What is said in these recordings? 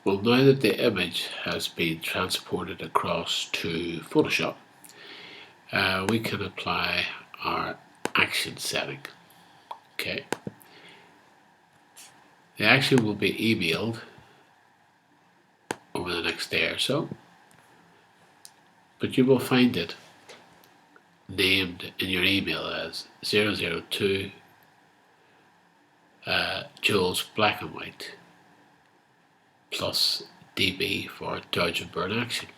Well, now that the image has been transported across to Photoshop, we can apply our action setting. Okay. The action will be emailed over the next day or so, but you will find it named in your email as 002 Jules black and white plus DB for dodge and burn action.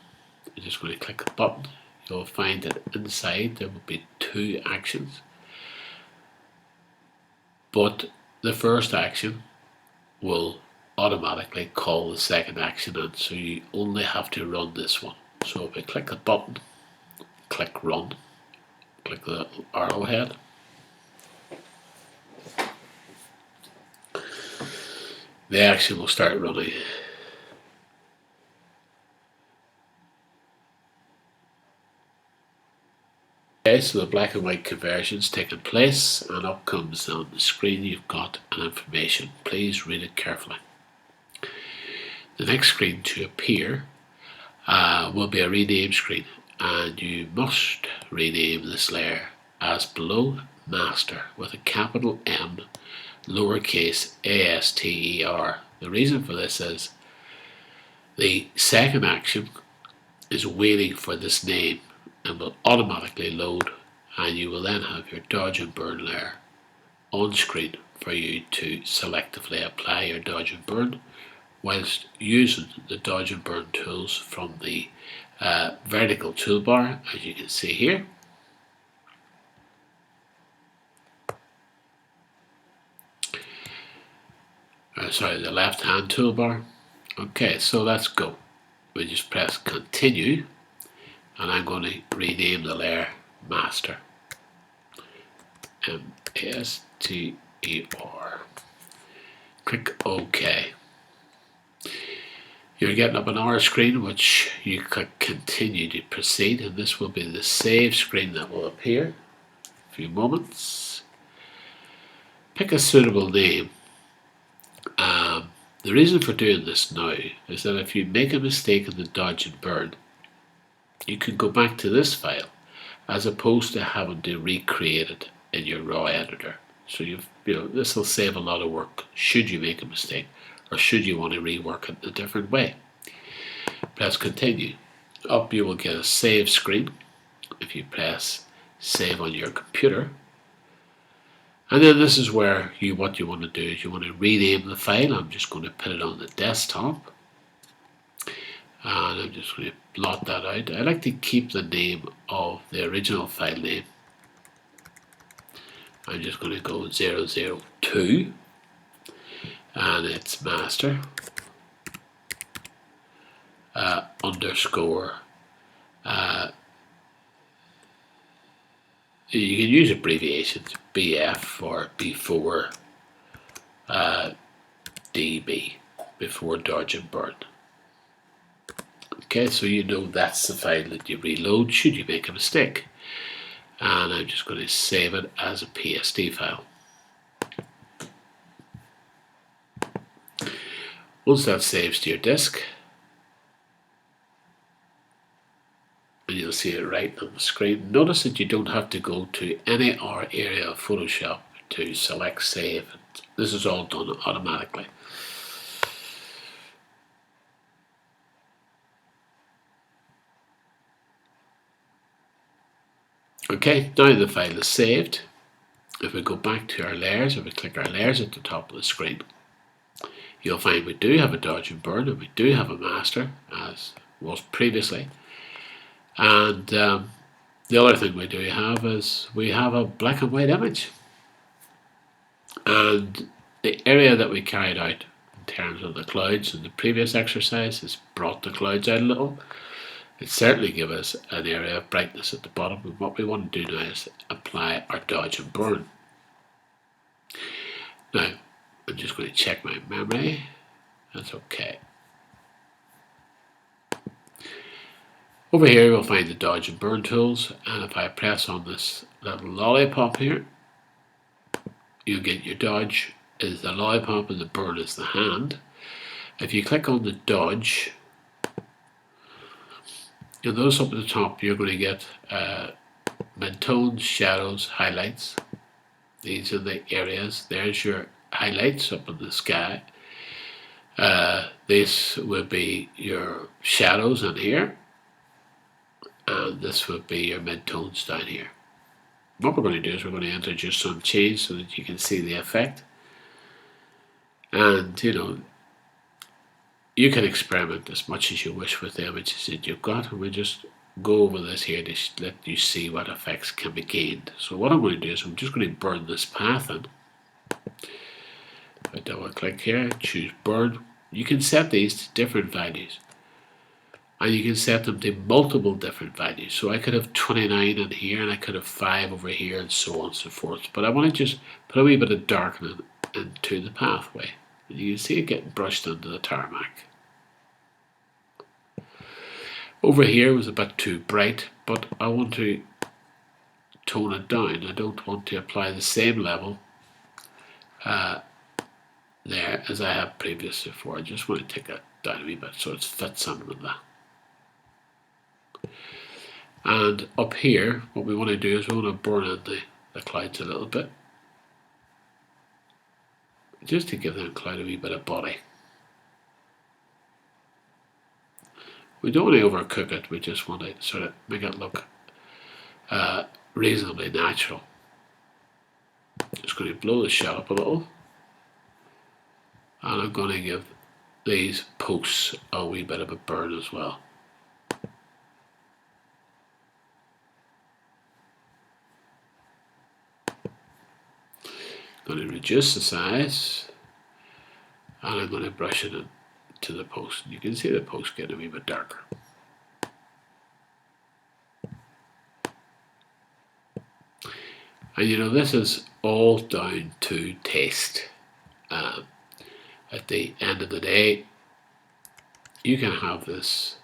I'm just going to click the button. You'll find that inside there will be two actions, but the first action will automatically call the second action in, so you only have to run this one. So if I click the button, click run, click the arrowhead, the action will start running. Okay, so the black and white conversion's taken place, and up comes on the screen you've got an information. Please read it carefully. The next screen to appear will be a rename screen, and you must rename this layer as below master with a capital M, lowercase ASTER. The reason for this is the second action is waiting for this name and will automatically load, and you will then have your dodge and burn layer on screen for you to selectively apply your dodge and burn whilst using the dodge and burn tools from the vertical toolbar, as you can see here. The left hand toolbar. Okay, so let's go. We just press continue, and I'm going to rename the layer master. MASTER. Click OK. You're getting up an hour screen, which you click continue to proceed, and this will be the save screen that will appear. A few moments. Pick a suitable name. The reason for doing this now is that if you make a mistake in the dodge and burn, you can go back to this file as opposed to having to recreate it in your raw editor. So this will save a lot of work should you make a mistake or should you want to rework it in a different way. Press continue. Up you will get a save screen if you press save on your computer. And then this is where what you want to do is you want to rename the file. I'm just going to put it on the desktop. And I'm just going to blot that out. I like to keep the name of the original file name. I'm just going to go 002 and it's master underscore. You can use abbreviations, BF or before DB, before dodge and burn. Okay, so you know that's the file that you reload should you make a mistake. And I'm just going to save it as a PSD file. Once that saves to your disk, and you'll see it right on the screen. Notice that you don't have to go to any area of Photoshop to select save. This is all done automatically. Okay, now the file is saved. If we go back to our layers, if we click our layers at the top of the screen, you'll find we do have a dodge and burn and we do have a master as was previously. And the other thing we do have is we have a black and white image. And the area that we carried out in terms of the clouds in the previous exercise has brought the clouds out a little. It certainly gives us an area of brightness at the bottom, and what we want to do now is apply our dodge and burn. Now, I'm just going to check my memory. That's okay. Over here we'll find the dodge and burn tools, and if I press on this little lollipop here, you'll get your dodge is the lollipop and the burn is the hand. If you click on the dodge, you'll notice up at the top you're going to get midtones, shadows, highlights. These are the areas. There's your highlights up in the sky. This would be your shadows in here, and this would be your midtones down here. What we're going to do is we're going to introduce some change so that you can see the effect. And you can experiment as much as you wish with the images that you've got, and we'll just go over this here to let you see what effects can be gained. So what I'm going to do is I'm just going to burn this path in. I double click here, choose burn. You can set these to different values, and you can set them to multiple different values. So I could have 29 in here, and I could have 5 over here, and so on and so forth. But I want to just put a wee bit of darkening into the pathway. And you can see it getting brushed into the tarmac. Over here was a bit too bright, but I want to tone it down. I don't want to apply the same level there as I have previously before. I just want to take it down a wee bit so it fits in with that. And up here, what we want to do is we want to burn in the clouds a little bit, just to give the cloud a wee bit of body. We don't want to overcook it, we just want to sort of make it look reasonably natural. Just going to blow the shell up a little, and I'm going to give these posts a wee bit of a burn as well. I'm going to reduce the size, and I'm going to brush it into the post. You can see the post getting a wee bit darker. And this is all down to taste. At the end of the day, you can have this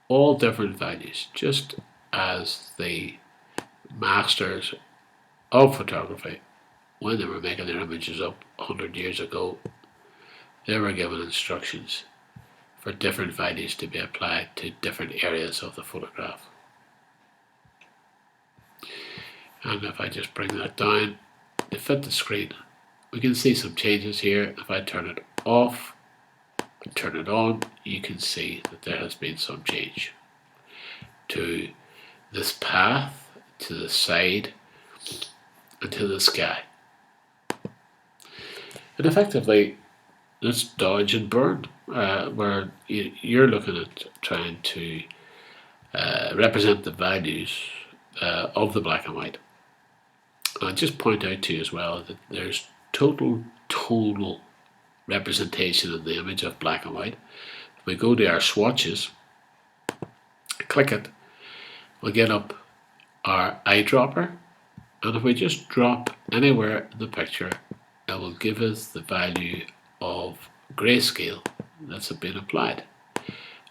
all different values, just as the masters of photography, when they were making their images up 100 years ago, they were given instructions for different values to be applied to different areas of the photograph. And if I just bring that down to fit the screen, we can see some changes here. If I turn it off and turn it on, you can see that there has been some change to this path, to the side, and to the sky. And effectively, let's dodge and burn, where you're looking at trying to represent the values of the black and white. I'll just point out to you as well that there's total tonal representation of the image of black and white. If we go to our swatches, click it, we'll get up our eyedropper, and if we just drop anywhere in the picture, it will give us the value of grayscale that's been applied.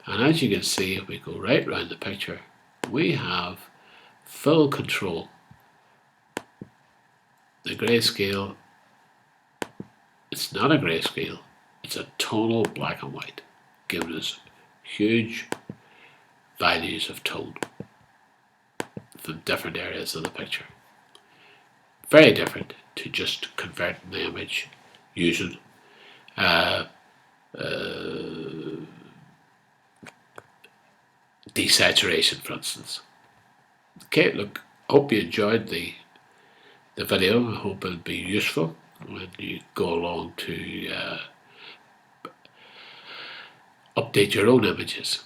And as you can see, if we go right around the picture, we have full control. The grayscale, it's not a grayscale, it's a tonal black and white, giving us huge values of tone from different areas of the picture. Very different to just converting the image using desaturation, for instance. Okay, look, I hope you enjoyed the video. I hope it'll be useful when you go along to update your own images.